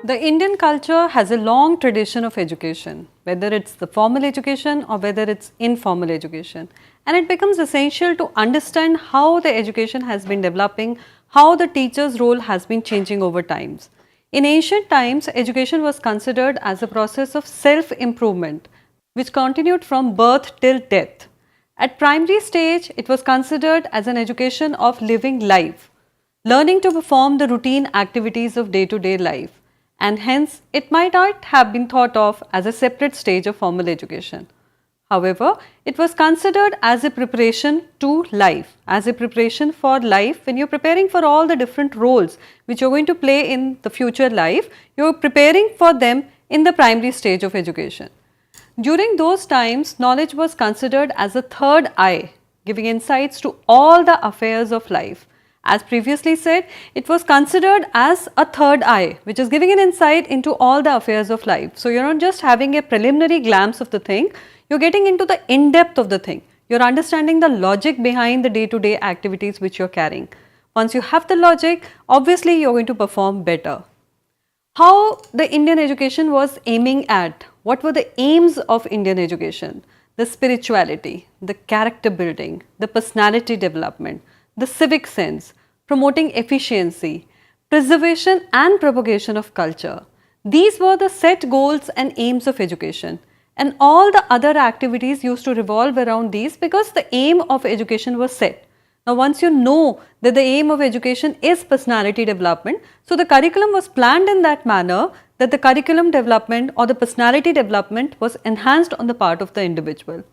The Indian culture has a long tradition of education, whether it's the formal education or whether it's informal education. And it becomes essential to understand how the education has been developing, how the teacher's role has been changing over times. In ancient times, education was considered as a process of self-improvement, which continued from birth till death. At primary stage, it was considered as an education of living life, learning to perform the routine activities of day-to-day life, and hence it might not have been thought of as a separate stage of formal education. However, it was considered as a preparation to life, as a preparation for life. When you're preparing for all the different roles which you're going to play in the future life, you're preparing for them in the primary stage of education. During those times, knowledge was considered as a third eye, giving insights to all the affairs of life. As previously said, it was considered as a third eye, which is giving an insight into all the affairs of life. So, you're not just having a preliminary glance of the thing, you're getting into the in-depth of the thing. You're understanding the logic behind the day-to-day activities which you're carrying. Once you have the logic, obviously you're going to perform better. How the Indian education was aiming at? What were the aims of Indian education? The spirituality, the character building, the personality development, the civic sense, promoting efficiency, preservation and propagation of culture. These were the set goals and aims of education, and all the other activities used to revolve around these because the aim of education was set. Now, once you know that the aim of education is personality development, so the curriculum was planned in that manner that the curriculum development or the personality development was enhanced on the part of the individual.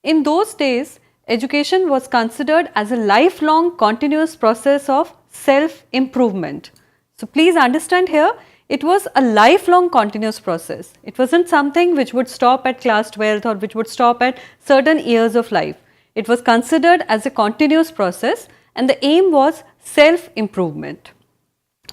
In those days, education was considered as a lifelong continuous process of self-improvement. So, please understand here, it was a lifelong continuous process. It wasn't something which would stop at class 12th or which would stop at certain years of life. It was considered as a continuous process and the aim was self-improvement.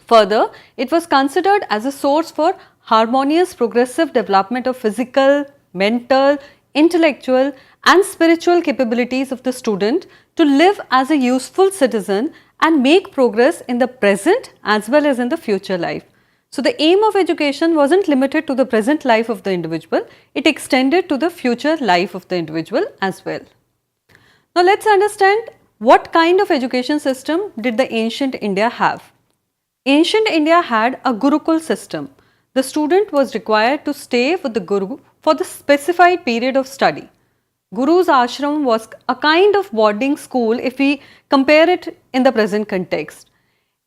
Further, it was considered as a source for harmonious progressive development of physical, mental, intellectual and spiritual capabilities of the student to live as a useful citizen and make progress in the present as well as in the future life. So, the aim of education wasn't limited to the present life of the individual, it extended to the future life of the individual as well. Now, let's understand what kind of education system did the ancient India have. Ancient India had a Gurukul system. The student was required to stay with the Guru for the specified period of study. Guru's ashram was a kind of boarding school if we compare it in the present context.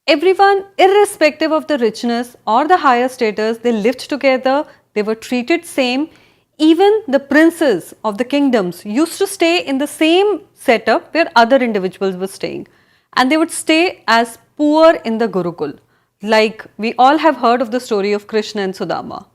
Everyone, irrespective of the richness or the higher status, they lived together, they were treated same. Even the princes of the kingdoms used to stay in the same setup where other individuals were staying, and they would stay as poor in the Gurukul. Like we all have heard of the story of Krishna and Sudama.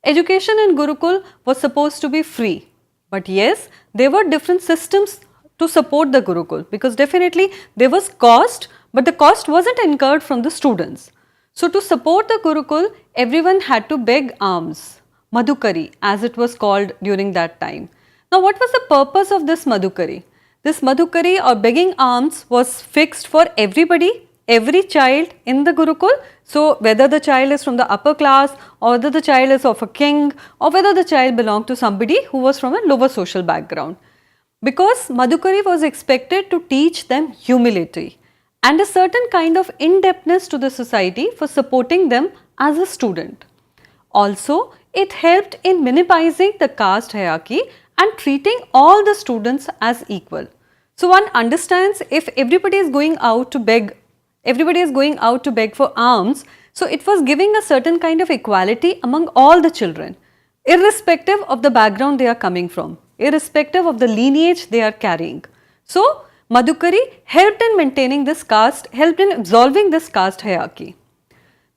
Education in Gurukul was supposed to be free, but yes, there were different systems to support the Gurukul because definitely there was cost, but the cost wasn't incurred from the students. So, to support the Gurukul, everyone had to beg alms, Madhukari as it was called during that time. Now, what was the purpose of this Madhukari? This Madhukari or begging alms was fixed for everybody, every child in the Gurukul. So, whether the child is from the upper class or whether the child is of a king or whether the child belonged to somebody who was from a lower social background. Because Madhukari was expected to teach them humility and a certain kind of in-depthness to the society for supporting them as a student. Also, it helped in minimizing the caste hierarchy and treating all the students as equal. So, one understands if everybody is going out to beg for alms, so it was giving a certain kind of equality among all the children, irrespective of the background they are coming from, irrespective of the lineage they are carrying. So, Madhukari helped in maintaining this caste, helped in absolving this caste hierarchy.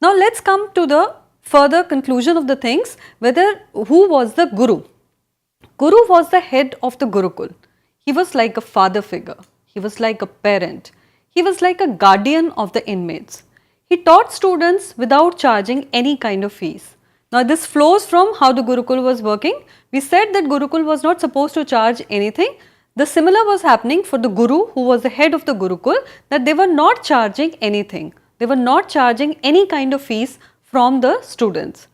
Now, let's come to the further conclusion of the things, who was the Guru. Guru was the head of the Gurukul. He was like a father figure, he was like a parent, he was like a guardian of the inmates. He taught students without charging any kind of fees. Now, this flows from how the Gurukul was working. We said that Gurukul was not supposed to charge anything. The similar was happening for the Guru who was the head of the Gurukul, that they were not charging anything. They were not charging any kind of fees from the students.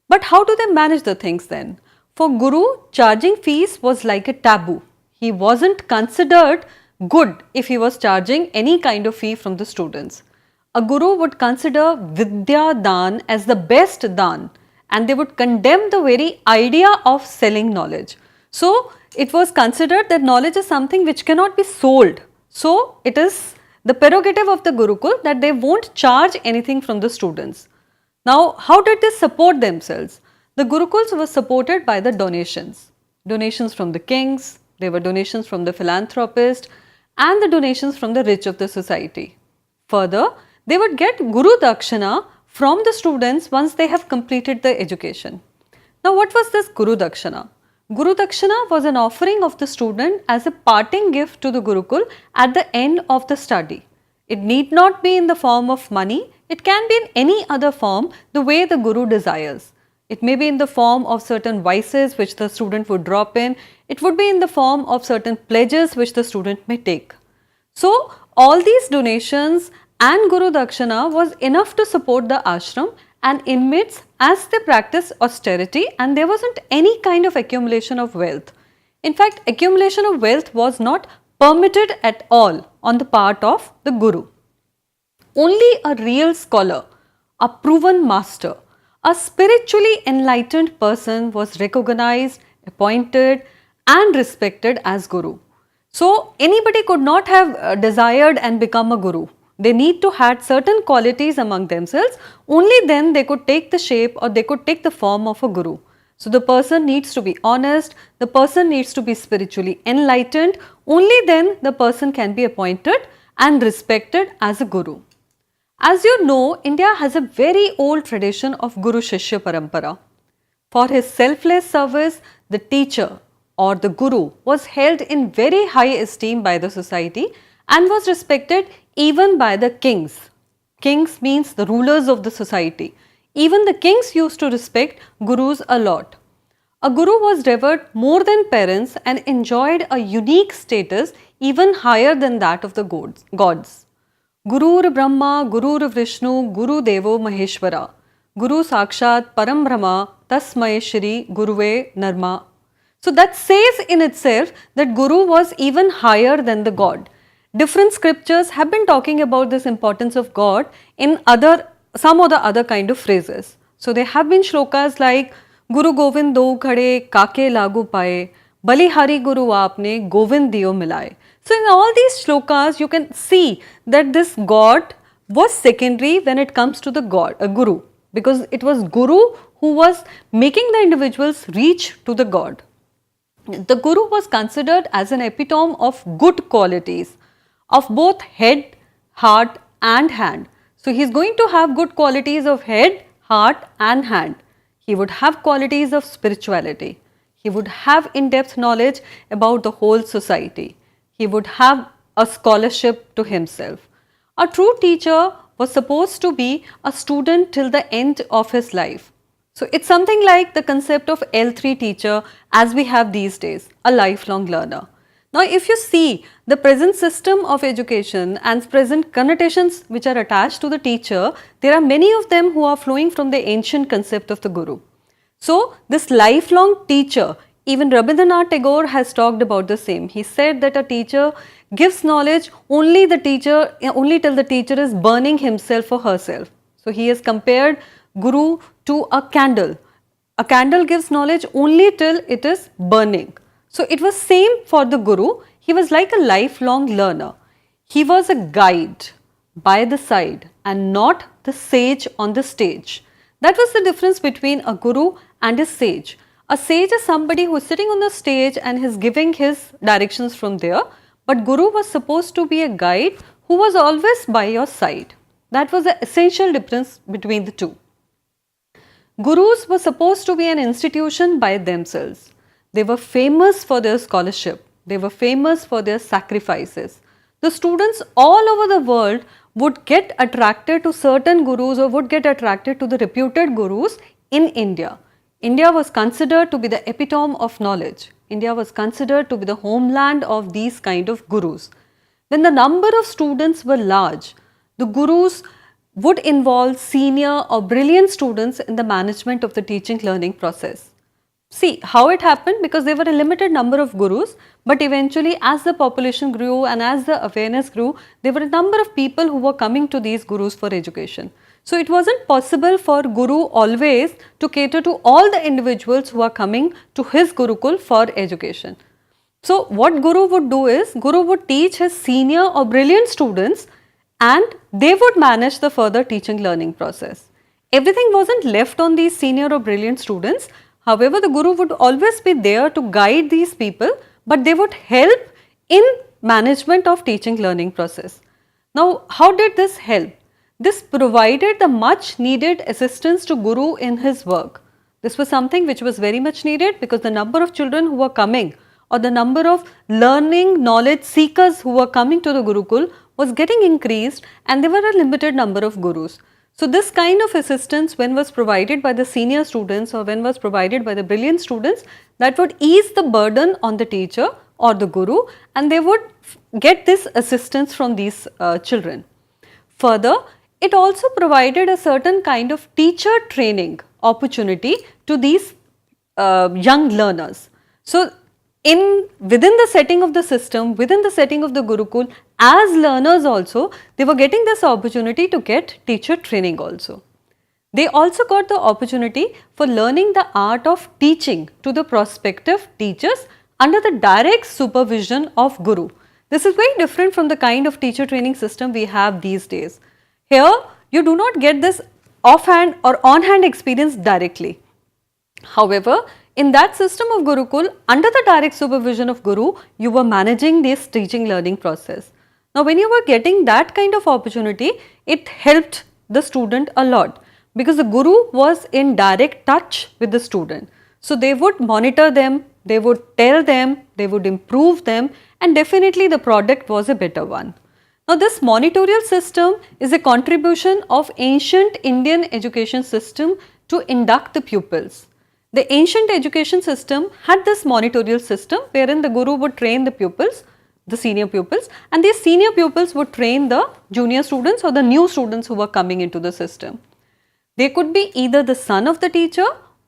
But how do they manage the things then? For Guru, charging fees was like a taboo. He wasn't considered good if he was charging any kind of fee from the students. A Guru would consider Vidya Dan as the best Dan, and they would condemn the very idea of selling knowledge. So, it was considered that knowledge is something which cannot be sold. So, it is the prerogative of the Gurukul that they won't charge anything from the students. Now, how did they support themselves? The Gurukuls were supported by the donations. Donations from the kings, there were donations from the philanthropists, and the donations from the rich of the society. Further, they would get Guru Dakshana from the students once they have completed the education. Now, what was this Guru Dakshana? Guru Dakshana was an offering of the student as a parting gift to the Gurukul at the end of the study. It need not be in the form of money, it can be in any other form the way the Guru desires. It may be in the form of certain vices which the student would drop in, it would be in the form of certain pledges which the student may take. So, all these donations and Guru Dakshana was enough to support the ashram and inmates as they practiced austerity, and there wasn't any kind of accumulation of wealth. In fact, accumulation of wealth was not permitted at all on the part of the Guru. Only a real scholar, a proven master, a spiritually enlightened person was recognized, appointed and respected as Guru. So, anybody could not have desired and become a Guru. They need to have certain qualities among themselves, only then they could take the shape or they could take the form of a Guru. So, the person needs to be honest, the person needs to be spiritually enlightened, only then the person can be appointed and respected as a Guru. As you know, India has a very old tradition of Guru Shishya Parampara. For his selfless service, the teacher or the Guru was held in very high esteem by the society and was respected even by the kings. Kings means the rulers of the society. Even the kings used to respect Gurus a lot. A Guru was revered more than parents and enjoyed a unique status even higher than that of the gods. Gurur Brahma, Gurur Vishnu, Guru Devo Maheshwara, Guru Sakshat Param Brahma, Tasmai Shri Guruve Narma. So that says in itself that Guru was even higher than the God. Different scriptures have been talking about this importance of God in some of the other kind of phrases. So there have been shlokas like Guru Govind do khade kake lagu paye, Balihari Guru aapne Govind diyo milaye. So in all these shlokas you can see that this God was secondary when it comes to the Guru, because it was Guru who was making the individuals reach to the God. The Guru was considered as an epitome of good qualities of both head, heart and hand. So he is going to have good qualities of head, heart and hand. He would have qualities of spirituality. He would have in-depth knowledge about the whole society. He would have a scholarship to himself. A true teacher was supposed to be a student till the end of his life. So it's something like the concept of L3 teacher as we have these days, a lifelong learner. Now if you see the present system of education and present connotations which are attached to the teacher, there are many of them who are flowing from the ancient concept of the Guru. So this lifelong teacher, even Rabindranath Tagore has talked about the same. He said that a teacher gives knowledge only till the teacher is burning himself or herself. So he has compared Guru to a candle. A candle gives knowledge only till it is burning. So it was same for the Guru. He was like a lifelong learner. He was a guide by the side and not the sage on the stage. That was the difference between a Guru and a sage. A sage is somebody who is sitting on the stage and is giving his directions from there, but Guru was supposed to be a guide who was always by your side. That was the essential difference between the two. Gurus were supposed to be an institution by themselves. They were famous for their scholarship. They were famous for their sacrifices. The students all over the world would get attracted to certain gurus or would get attracted to the reputed gurus in India. India was considered to be the epitome of knowledge. India was considered to be the homeland of these kind of gurus. When the number of students were large, the gurus would involve senior or brilliant students in the management of the teaching learning process. See how it happened, because there were a limited number of gurus, but eventually as the population grew and as the awareness grew, there were a number of people who were coming to these gurus for education. So it wasn't possible for guru always to cater to all the individuals who are coming to his gurukul for education. So what guru would do is, guru would teach his senior or brilliant students and they would manage the further teaching learning process. Everything wasn't left on these senior or brilliant students. However, the guru would always be there to guide these people, but they would help in management of teaching learning process. Now, how did this help? This provided the much needed assistance to guru in his work. This was something which was very much needed, because the number of children who were coming, or the number of learning knowledge seekers who were coming to the Gurukul was getting increased, and there were a limited number of gurus. So this kind of assistance, when was provided by the senior students or when was provided by the brilliant students, that would ease the burden on the teacher or the guru, and they would get this assistance from these children. Further, it also provided a certain kind of teacher training opportunity to these young learners. So within the setting of the system, within the setting of the Gurukul, as learners also, they were getting this opportunity to get teacher training also. They also got the opportunity for learning the art of teaching to the prospective teachers under the direct supervision of Guru. This is very different from the kind of teacher training system we have these days. Here, you do not get this offhand or on-hand experience directly. However, in that system of Gurukul, under the direct supervision of Guru, you were managing this teaching learning process. Now, when you were getting that kind of opportunity, it helped the student a lot, because the Guru was in direct touch with the student. So, they would monitor them, they would tell them, they would improve them, and definitely the product was a better one. Now, this monitorial system is a contribution of ancient Indian education system to induct the pupils. The ancient education system had this monitorial system wherein the guru would train the pupils, the senior pupils, and these senior pupils would train the junior students or the new students who were coming into the system. They could be either the son of the teacher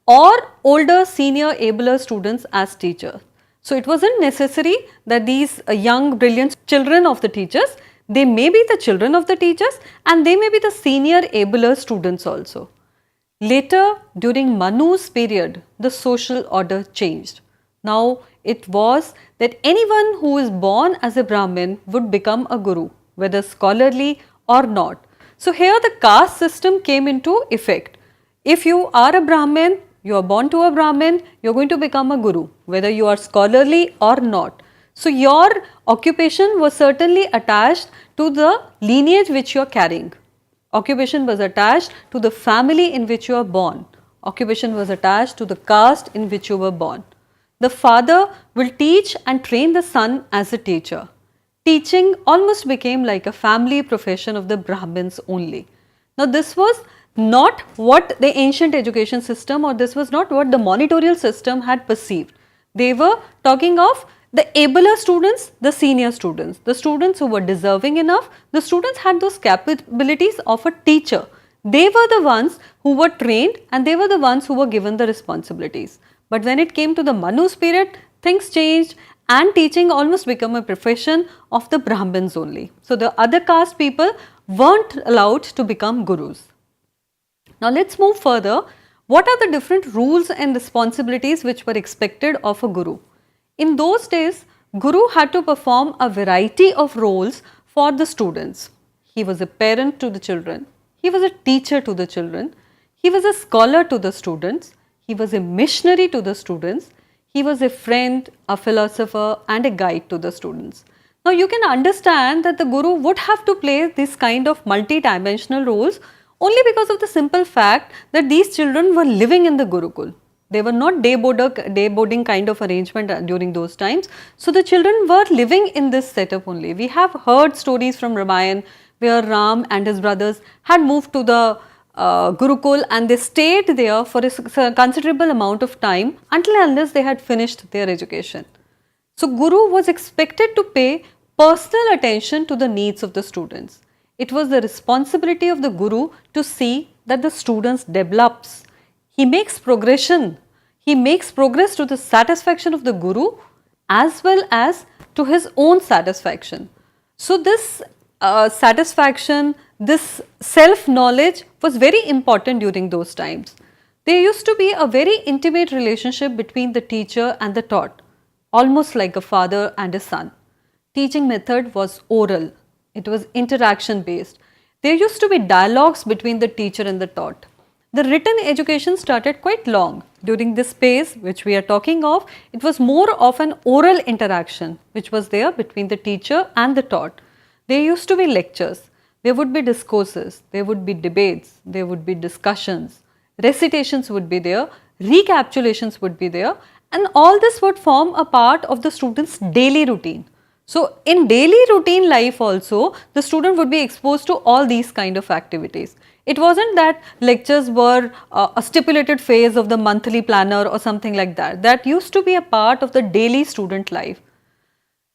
or older senior abler students as teachers. So it wasn't necessary that these young brilliant children of the teachers, they may be the children of the teachers and they may be the senior abler students also. Later, during Manu's period, the social order changed. Now, it was that anyone who is born as a Brahmin would become a guru, whether scholarly or not. So, here the caste system came into effect. If you are a Brahmin, you are born to a Brahmin, you are going to become a guru, whether you are scholarly or not. So, your occupation was certainly attached to the lineage which you are carrying. Occupation was attached to the family in which you are born. Occupation was attached to the caste in which you were born. The father will teach and train the son as a teacher. Teaching almost became like a family profession of the Brahmins only. Now, this was not what the ancient education system, or this was not what the monitorial system had perceived. They were talking of the abler students, the senior students, the students who were deserving enough, the students had those capabilities of a teacher. They were the ones who were trained and they were the ones who were given the responsibilities. But when it came to the Manu spirit, things changed and teaching almost became a profession of the Brahmins only. So, the other caste people weren't allowed to become gurus. Now, let's move further. What are the different rules and responsibilities which were expected of a guru? In those days, Guru had to perform a variety of roles for the students. He was a parent to the children, he was a teacher to the children, he was a scholar to the students, he was a missionary to the students, he was a friend, a philosopher and a guide to the students. Now, you can understand that the Guru would have to play this kind of multi-dimensional roles only because of the simple fact that these children were living in the Gurukul. They were not day boarding kind of arrangement during those times. So, the children were living in this setup only. We have heard stories from Ramayana where Ram and his brothers had moved to the Gurukul and they stayed there for a considerable amount of time until and unless they had finished their education. So, Guru was expected to pay personal attention to the needs of the students. It was the responsibility of the guru to see that the students develops. He makes progression. He makes progress to the satisfaction of the guru as well as to his own satisfaction. So this satisfaction, this self-knowledge was very important during those times. There used to be a very intimate relationship between the teacher and the taught, almost like a father and a son. Teaching method was oral. It was interaction based. There used to be dialogues between the teacher and the taught. The written education started quite long. During this phase which we are talking of, it was more of an oral interaction which was there between the teacher and the taught. There used to be lectures, there would be discourses, there would be debates, there would be discussions, recitations would be there, recapitulations would be there, and all this would form a part of the student's daily routine. So, in daily routine life also, the student would be exposed to all these kind of activities. It wasn't that lectures were a stipulated phase of the monthly planner or something like that. That used to be a part of the daily student life.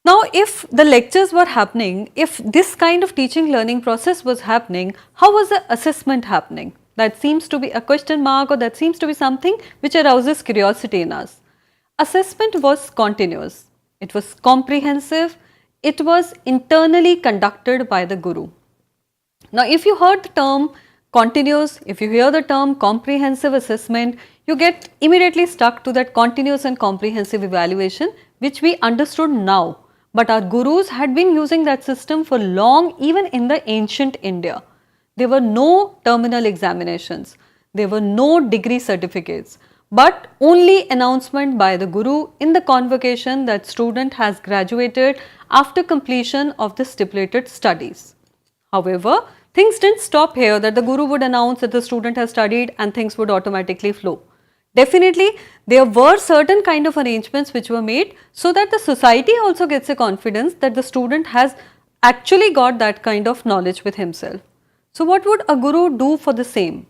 Now, if the lectures were happening, if this kind of teaching learning process was happening, how was the assessment happening? That seems to be a question mark, or that seems to be something which arouses curiosity in us. Assessment was continuous, it was comprehensive, it was internally conducted by the guru. Now, if you heard the term continuous, if you hear the term comprehensive assessment, you get immediately stuck to that continuous and comprehensive evaluation which we understood now. But our gurus had been using that system for long, even in the ancient India. There were no terminal examinations, there were no degree certificates, but only announcement by the guru in the convocation that student has graduated after completion of the stipulated studies. However, things didn't stop here, that the guru would announce that the student has studied and things would automatically flow. Definitely, there were certain kind of arrangements which were made so that the society also gets a confidence that the student has actually got that kind of knowledge with himself. So, what would a guru do for the same?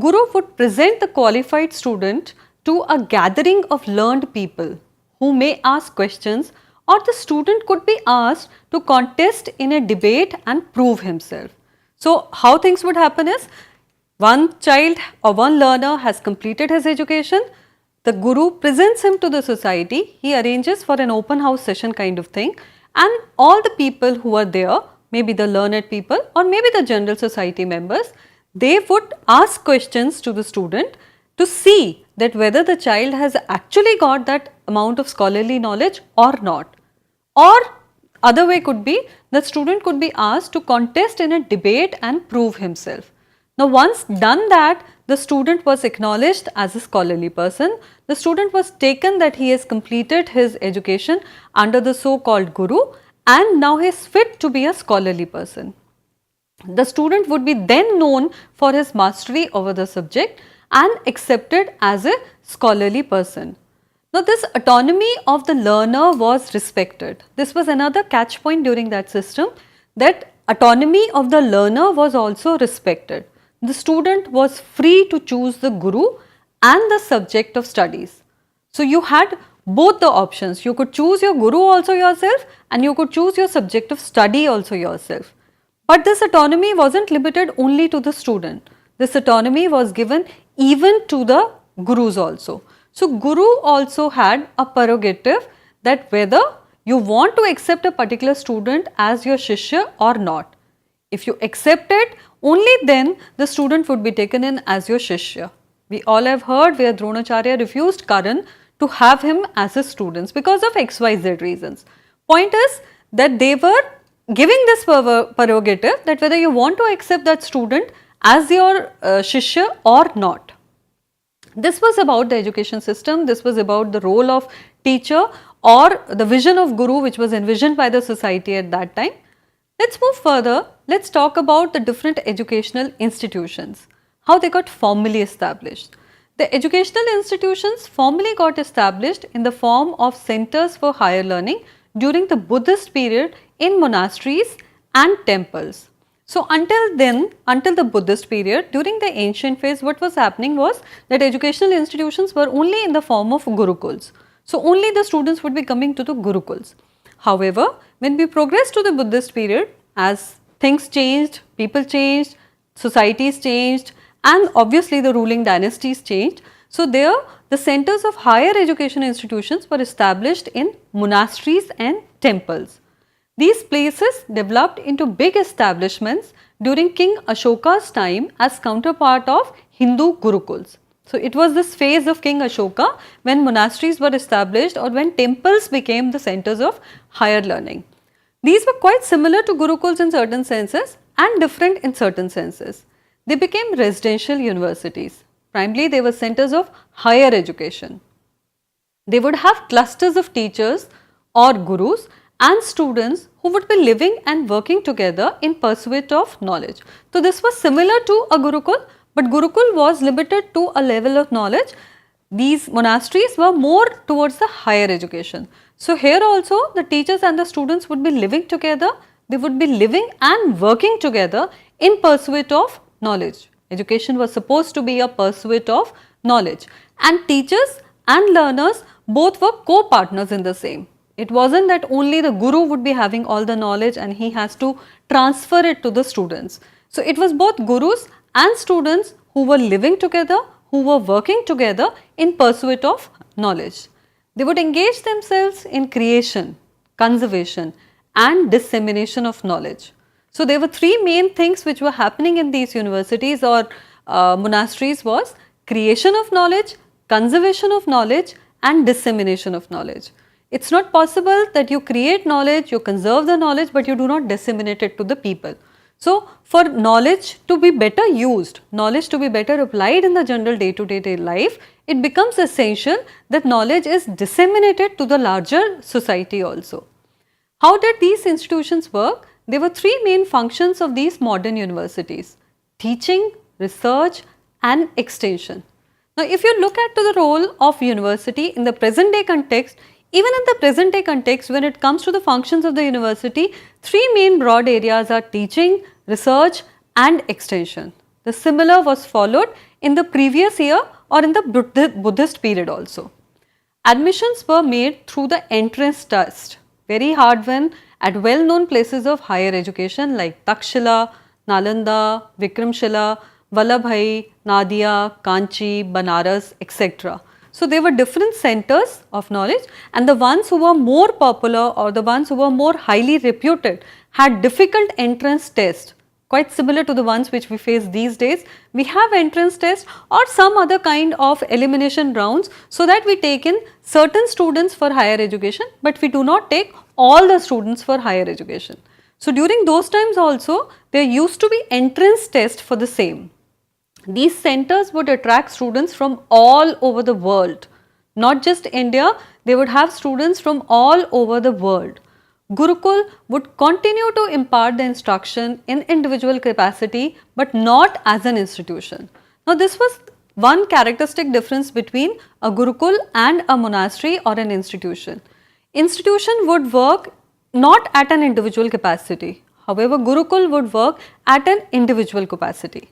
Guru would present the qualified student to a gathering of learned people who may ask questions, or the student could be asked to contest in a debate and prove himself. So, how things would happen is, one child or one learner has completed his education, the guru presents him to the society, he arranges for an open house session kind of thing, and all the people who are there, maybe the learned people or maybe the general society members, they would ask questions to the student to see that whether the child has actually got that amount of scholarly knowledge or not. Or other way could be, the student could be asked to contest in a debate and prove himself. Now, once done that, the student was acknowledged as a scholarly person. The student was taken that he has completed his education under the so-called guru, and now he is fit to be a scholarly person. The student would be then known for his mastery over the subject and accepted as a scholarly person. Now, this autonomy of the learner was respected. This was another catch point during that system, that autonomy of the learner was also respected. The student was free to choose the guru and the subject of studies. So, you had both the options. You could choose your guru also yourself, and you could choose your subject of study also yourself. But this autonomy wasn't limited only to the student. This autonomy was given even to the gurus also. So, guru also had a prerogative that whether you want to accept a particular student as your shishya or not. If you accept it, only then the student would be taken in as your shishya. We all have heard where Dronacharya refused Karan to have him as his students because of XYZ reasons. Point is that they were giving this prerogative that whether you want to accept that student as your shishya or not. This was about the education system, this was about the role of teacher or the vision of guru which was envisioned by the society at that time. Let's move further. Let's talk about the different educational institutions, how they got formally established. The educational institutions formally got established in the form of centers for higher learning during the Buddhist period in monasteries and temples. So, until then, until the Buddhist period, during the ancient phase, what was happening was that educational institutions were only in the form of gurukuls. So, only the students would be coming to the gurukuls. However, when we progress to the Buddhist period, as things changed, people changed, societies changed, and obviously the ruling dynasties changed. So there the centers of higher education institutions were established in monasteries and temples. These places developed into big establishments during King Ashoka's time as counterpart of Hindu Gurukuls. So it was this phase of King Ashoka when monasteries were established or when temples became the centers of higher learning. These were quite similar to Gurukuls in certain senses and different in certain senses. They became residential universities. Primarily they were centers of higher education. They would have clusters of teachers or gurus and students who would be living and working together in pursuit of knowledge. So this was similar to a Gurukul, but Gurukul was limited to a level of knowledge. These monasteries were more towards the higher education. So here also the teachers and the students would be living together, they would be living and working together in pursuit of knowledge. Education was supposed to be a pursuit of knowledge, and teachers and learners both were co-partners in the same. It wasn't that only the guru would be having all the knowledge and he has to transfer it to the students. So it was both gurus and students who were living together, who were working together in pursuit of knowledge. They would engage themselves in creation, conservation and dissemination of knowledge. So there were three main things which were happening in these universities or monasteries was creation of knowledge, conservation of knowledge and dissemination of knowledge. It's not possible that you create knowledge, you conserve the knowledge, but you do not disseminate it to the people. So for knowledge to be better used, knowledge to be better applied in the general day-to-day life, it becomes essential that knowledge is disseminated to the larger society also. How did these institutions work? There were three main functions of these modern universities: teaching, research and extension. Now if you look at the role of university in the present day context, even in the present day context when it comes to the functions of the university, three main broad areas are teaching, research and extension. The similar was followed in the previous year or in the Buddhist period also. Admissions were made through the entrance test, very hard one at well known places of higher education like Takshila, Nalanda, Vikramshila, Vallabhai, Nadia, Kanchi, Banaras, etc. So there were different centers of knowledge, and the ones who were more popular or the ones who were more highly reputed had difficult entrance tests, quite similar to the ones which we face these days. We have entrance tests or some other kind of elimination rounds so that we take in certain students for higher education, but we do not take all the students for higher education. So during those times also there used to be entrance test for the same. These centers would attract students from all over the world, not just India, they would have students from all over the world. Gurukul would continue to impart the instruction in individual capacity but not as an institution. Now this was one characteristic difference between a Gurukul and a monastery or an institution. Institution would work not at an individual capacity, however Gurukul would work at an individual capacity.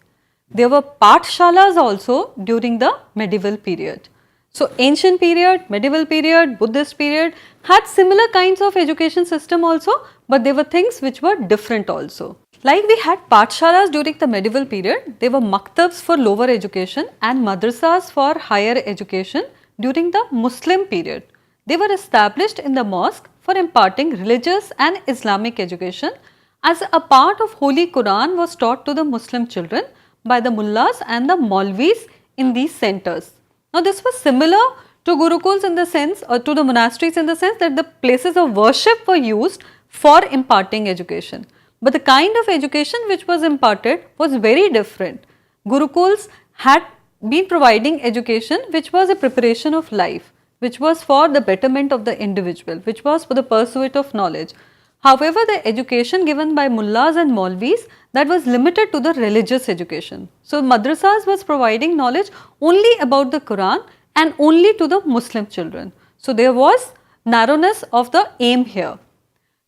There were pathshalas also during the medieval period. So ancient period, medieval period, Buddhist period had similar kinds of education system also, but there were things which were different also. Like we had pathshalas during the medieval period, there were maktabs for lower education and madrasas for higher education during the Muslim period. They were established in the mosque for imparting religious and Islamic education, as a part of Holy Quran was taught to the Muslim children by the mullahs and the maulvis in these centers. Now this was similar to Gurukuls in the sense, or to the monasteries in the sense that the places of worship were used for imparting education. But the kind of education which was imparted was very different. Gurukuls had been providing education which was a preparation of life, which was for the betterment of the individual, which was for the pursuit of knowledge. However, the education given by mullahs and maulvis, that was limited to the religious education. So madrasas was providing knowledge only about the Quran and only to the Muslim children. So there was narrowness of the aim here.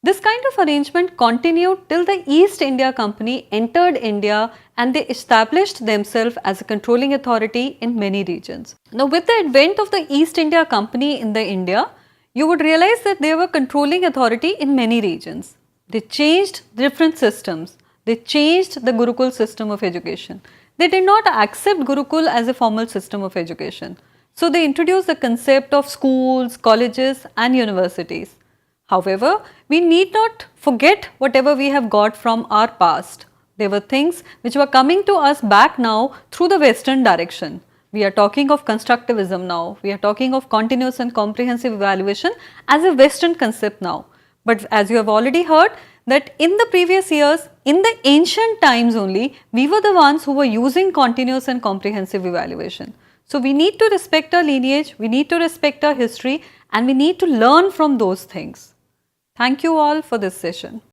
This kind of arrangement continued till the East India Company entered India and they established themselves as a controlling authority in many regions. Now with the advent of the East India Company in the India, you would realize that they were controlling authority in many regions. They changed different systems. They changed the Gurukul system of education. They did not accept Gurukul as a formal system of education. So they introduced the concept of schools, colleges and universities. However, we need not forget whatever we have got from our past. There were things which were coming to us back now through the Western direction. We are talking of constructivism now. We are talking of continuous and comprehensive evaluation as a Western concept now. But as you have already heard that in the previous years, in the ancient times only, we were the ones who were using continuous and comprehensive evaluation. So we need to respect our lineage, we need to respect our history and we need to learn from those things. Thank you all for this session.